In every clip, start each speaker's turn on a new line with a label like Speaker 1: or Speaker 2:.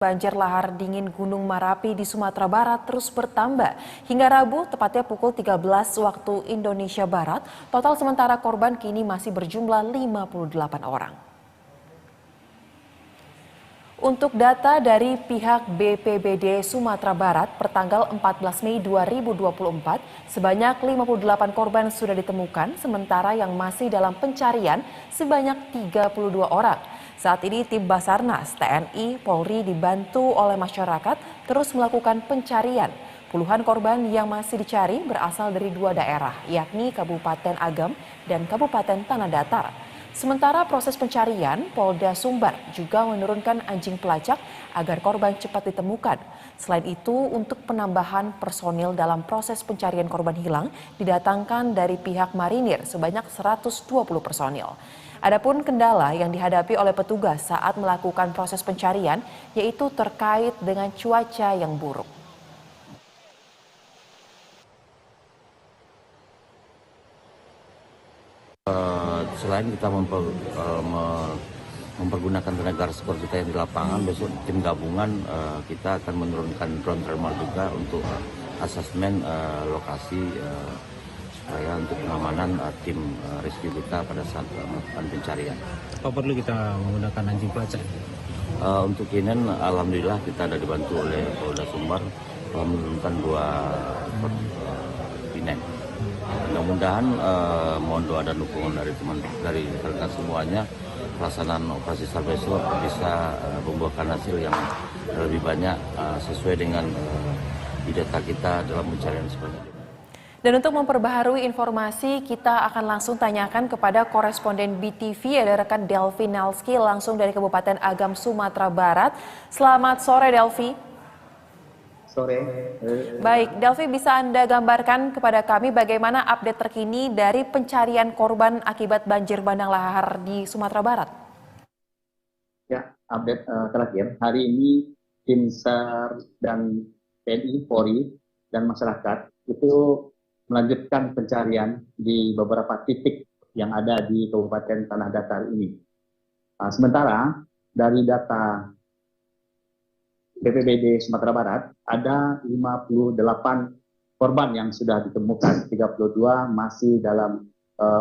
Speaker 1: Banjir lahar dingin Gunung Merapi di Sumatera Barat terus bertambah. Hingga Rabu, tepatnya pukul 13 waktu Indonesia Barat, total sementara korban kini masih berjumlah 58 orang. Untuk data dari pihak BPBD Sumatera Barat, pertanggal 14 Mei 2024, sebanyak 58 korban sudah ditemukan, sementara yang masih dalam pencarian sebanyak 32 orang. Saat ini tim Basarnas, TNI, Polri dibantu oleh masyarakat terus melakukan pencarian. Puluhan korban yang masih dicari berasal dari dua daerah, yakni Kabupaten Agam dan Kabupaten Tanah Datar. Sementara proses pencarian, Polda Sumbar juga menurunkan anjing pelacak agar korban cepat ditemukan. Selain itu, untuk penambahan personil dalam proses pencarian korban hilang didatangkan dari pihak marinir sebanyak 120 personil. Adapun kendala yang dihadapi oleh petugas saat melakukan proses pencarian yaitu terkait dengan cuaca yang buruk.
Speaker 2: Selain kita mempergunakan tenaga respon kita yang di lapangan, besok tim gabungan kita akan menurunkan drone thermal juga untuk asesmen lokasi supaya untuk pengamanan tim rescue kita pada saat melakukan pencarian.
Speaker 3: Apa perlu kita menggunakan anjing pelacak?
Speaker 2: Untuk ini, alhamdulillah kita ada dibantu oleh Polda Sumbar menurunkan dua binen. Mudah-mudahan mohon doa dan dukungan dari rekan semuanya, pelaksanaan operasi SAR besok bisa membuahkan hasil yang lebih banyak sesuai dengan data kita dalam pencarian seperti ini.
Speaker 1: Dan untuk memperbaharui informasi, kita akan langsung tanyakan kepada koresponden BTV, ada rekan Delvi Nalski langsung dari Kabupaten Agam, Sumatera Barat. Selamat sore, Delvi.
Speaker 4: Sore.
Speaker 1: Baik, Delvi, bisa Anda gambarkan kepada kami bagaimana update terkini dari pencarian korban akibat banjir bandang lahar di Sumatera Barat?
Speaker 4: Ya, update terakhir. Hari ini tim SAR dan TNI, Polri, dan masyarakat itu melanjutkan pencarian di beberapa titik yang ada di Kabupaten Tanah Datar ini. Sementara dari data BPBD Sumatera Barat ada 58 korban yang sudah ditemukan, 32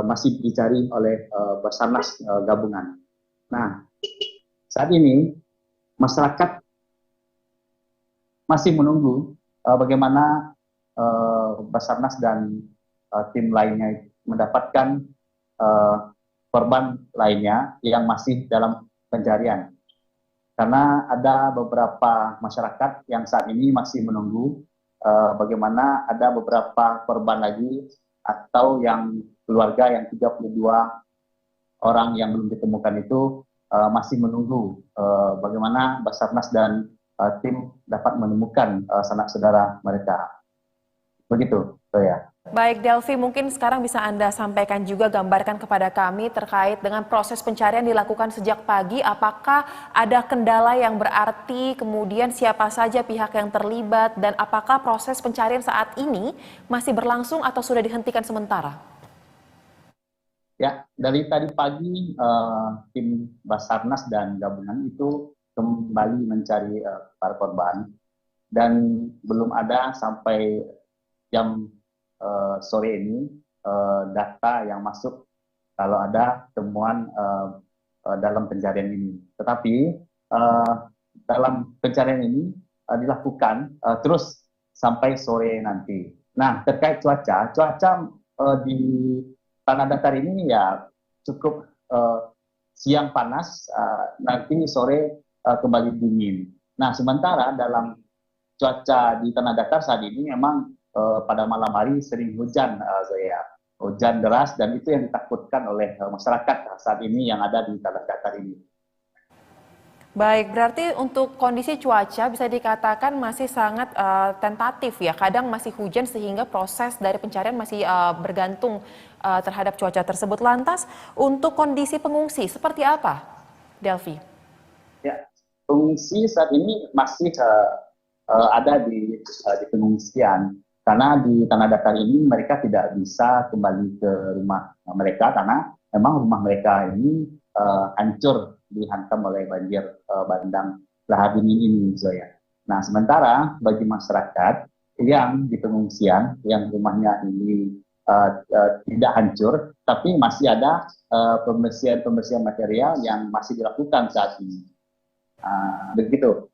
Speaker 4: masih dicari oleh Basarnas gabungan. Nah, saat ini masyarakat masih menunggu bagaimana Basarnas dan tim lainnya mendapatkan korban lainnya yang masih dalam pencarian. Karena ada beberapa masyarakat yang saat ini masih menunggu bagaimana ada beberapa korban lagi atau yang keluarga yang 32 orang yang belum ditemukan itu masih menunggu bagaimana Basarnas dan tim dapat menemukan sanak saudara mereka. Begitu, ya.
Speaker 1: Baik, Delvi, mungkin sekarang bisa Anda sampaikan juga, gambarkan kepada kami terkait dengan proses pencarian dilakukan sejak pagi. Apakah ada kendala yang berarti, kemudian siapa saja pihak yang terlibat, dan apakah proses pencarian saat ini masih berlangsung atau sudah dihentikan sementara?
Speaker 4: Ya, dari tadi pagi tim Basarnas dan gabungan itu kembali mencari para korban, dan belum ada sampai jam sore ini data yang masuk kalau ada temuan dalam pencarian ini. Tetapi dalam pencarian ini dilakukan terus sampai sore nanti. Nah, terkait cuaca di Tanah Datar ini ya cukup siang panas, nanti sore kembali dingin. Nah, sementara dalam cuaca di Tanah Datar saat ini memang pada malam hari sering hujan, hujan deras, dan itu yang ditakutkan oleh masyarakat saat ini yang ada di Tanah Datar ini.
Speaker 1: Baik, berarti untuk kondisi cuaca bisa dikatakan masih sangat tentatif ya. Kadang masih hujan sehingga proses dari pencarian masih bergantung terhadap cuaca tersebut. Lantas untuk kondisi pengungsi seperti apa, Delvi?
Speaker 4: Ya, pengungsi saat ini masih ada di pengungsian. Karena di Tanah Datar ini mereka tidak bisa kembali ke rumah mereka karena memang rumah mereka ini hancur, dihantam oleh banjir bandang lahar dingin ini, Zoya. Nah, sementara bagi masyarakat yang di pengungsian, yang rumahnya ini tidak hancur, tapi masih ada pembersihan material yang masih dilakukan saat ini. Begitu.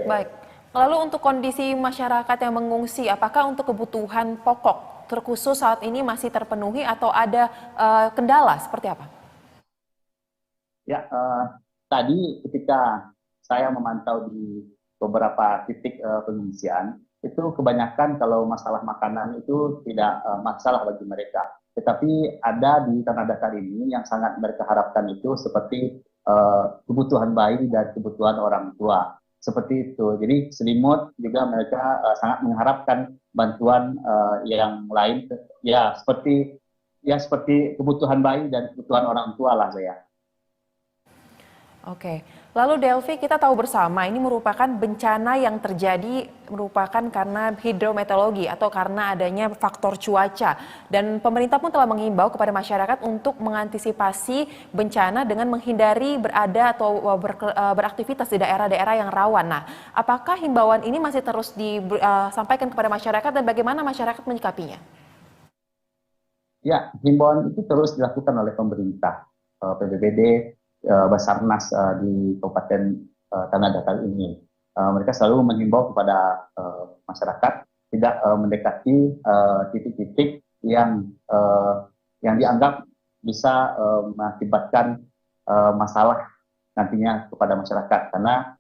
Speaker 1: Baik. Lalu untuk kondisi masyarakat yang mengungsi, apakah untuk kebutuhan pokok terkhusus saat ini masih terpenuhi atau ada kendala seperti apa?
Speaker 4: Ya, tadi ketika saya memantau di beberapa titik pengungsian, itu kebanyakan kalau masalah makanan itu tidak masalah bagi mereka. Tetapi ada di tanah datar ini yang sangat mereka harapkan itu seperti kebutuhan bayi dan kebutuhan orang tua. Seperti itu. Jadi selimut juga mereka sangat mengharapkan bantuan yang lain, seperti kebutuhan bayi dan kebutuhan orang tua lah saya.
Speaker 1: Oke, lalu Delvi, kita tahu bersama ini merupakan bencana yang terjadi merupakan karena hidrometeorologi atau karena adanya faktor cuaca. Dan pemerintah pun telah menghimbau kepada masyarakat untuk mengantisipasi bencana dengan menghindari berada atau beraktivitas di daerah-daerah yang rawan. Nah, apakah himbauan ini masih terus disampaikan kepada masyarakat dan bagaimana masyarakat menyikapinya?
Speaker 4: Ya, himbauan itu terus dilakukan oleh pemerintah, PBBD, Basarnas di Kabupaten Tanah Datar ini. Mereka selalu menghimbau kepada masyarakat tidak mendekati titik-titik yang dianggap bisa mengakibatkan masalah nantinya kepada masyarakat, karena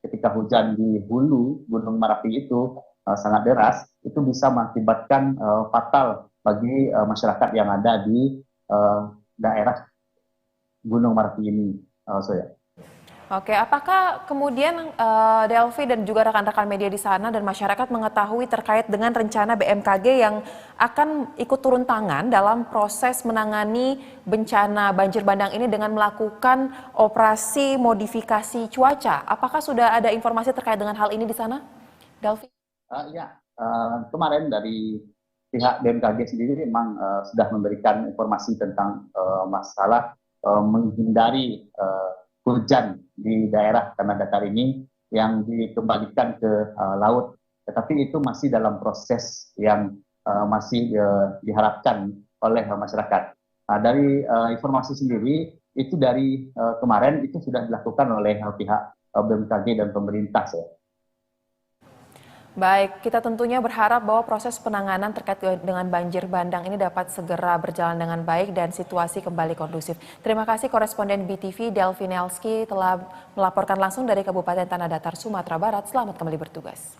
Speaker 4: ketika hujan di hulu Gunung Merapi itu sangat deras, itu bisa mengakibatkan fatal bagi masyarakat yang ada di daerah Gunung Merapi ini, Soya.
Speaker 1: Oke, apakah kemudian Delvi dan juga rekan-rekan media di sana dan masyarakat mengetahui terkait dengan rencana BMKG yang akan ikut turun tangan dalam proses menangani bencana banjir bandang ini dengan melakukan operasi modifikasi cuaca? Apakah sudah ada informasi terkait dengan hal ini di sana, Delvi?
Speaker 4: Kemarin dari pihak BMKG sendiri memang sudah memberikan informasi tentang masalah menghindari hujan di daerah Tanah Datar ini yang dikembalikan ke laut. Tetapi itu masih dalam proses yang masih diharapkan oleh masyarakat. Dari informasi sendiri, itu dari kemarin itu sudah dilakukan oleh pihak BMKG dan pemerintah.
Speaker 1: Baik, kita tentunya berharap bahwa proses penanganan terkait dengan banjir bandang ini dapat segera berjalan dengan baik dan situasi kembali kondusif. Terima kasih koresponden BTV Delvi Nelski telah melaporkan langsung dari Kabupaten Tanah Datar, Sumatera Barat. Selamat kembali bertugas.